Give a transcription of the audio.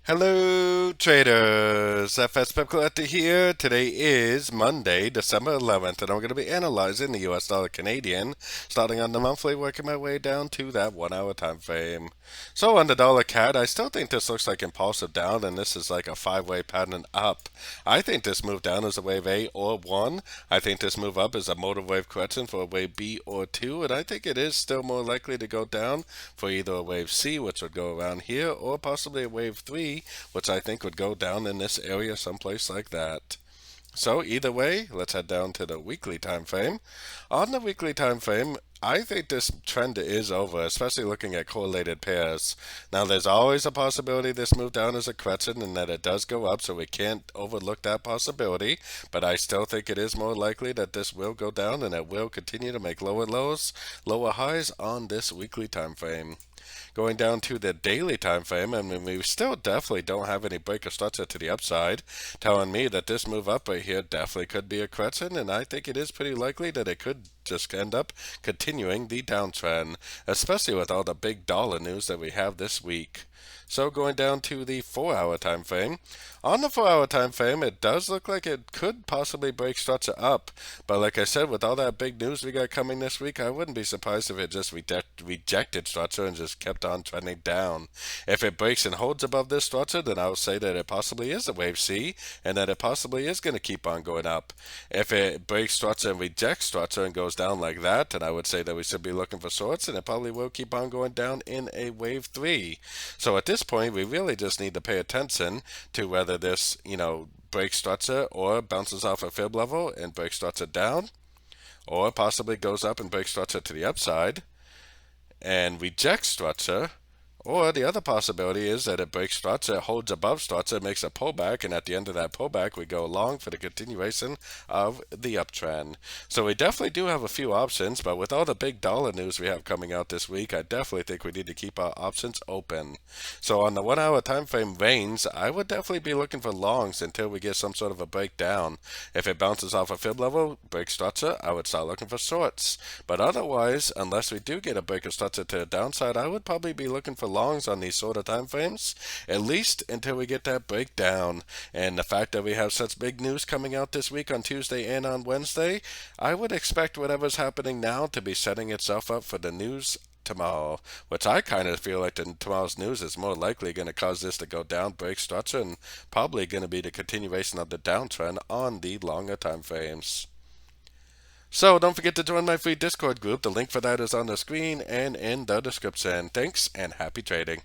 Hello traders, FX Pip Collector here. Today is Monday, December 11th, and I'm going to be analyzing the US dollar Canadian, starting on the monthly, working my way down to that 1 hour time frame. So on the dollar CAD, I still think this looks like impulsive down, and this is like a five-way pattern up. I think this move down is a wave A or 1. I think this move up is a motive wave correction for a wave B or 2, and I think it is still more likely to go down for either a wave C, which would go around here, or possibly a wave 3, which I think would go down in this area someplace like that. So either way, let's head down to the weekly time frame. On the weekly time frame, I think this trend is over, especially looking at correlated pairs. Now, there's always a possibility this move down is a correction and that it does go up, so we can't overlook that possibility. But I still think it is more likely that this will go down and it will continue to make lower lows, lower highs on this weekly time frame. Going down to the daily time frame, and we still definitely don't have any break or structure to the upside, telling me that this move up right here definitely could be a correction, and I think it is pretty likely that it could just end up continuing the downtrend, especially with all the big dollar news that we have this week. So going down to the 4 hour time frame. On the 4 hour time frame, it does look like it could possibly break structure up. But like I said, with all that big news we got coming this week, I wouldn't be surprised if it just rejected structure and just kept on trending down. If it breaks and holds above this structure, then I would say that it possibly is a wave C and that it possibly is going to keep on going up. If it breaks structure and rejects structure and goes down like that, then I would say that we should be looking for shorts, and it probably will keep on going down in a wave 3. So at this point, we really just need to pay attention to whether this, breaks structure or bounces off a fib level and breaks structure down, or possibly goes up and breaks structure to the upside and rejects structure. Or the other possibility is that it breaks structure, holds above structure, makes a pullback, and at the end of that pullback, we go long for the continuation of the uptrend. So we definitely do have a few options, but with all the big dollar news we have coming out this week, I definitely think we need to keep our options open. So on the 1 hour time frame range, I would definitely be looking for longs until we get some sort of a breakdown. If it bounces off a fib level, break structure, I would start looking for shorts. But otherwise, unless we do get a break of structure to the downside, I would probably be looking for longs on these sort of time frames, at least until we get that breakdown. And the fact that we have such big news coming out this week on Tuesday and on Wednesday, I would expect whatever's happening now to be setting itself up for the news tomorrow, which I kind of feel like tomorrow's news is more likely going to cause this to go down, break structure, and probably going to be the continuation of the downtrend on the longer time frames. So don't forget to join my free Discord group. The link for that is on the screen and in the description. Thanks and happy trading.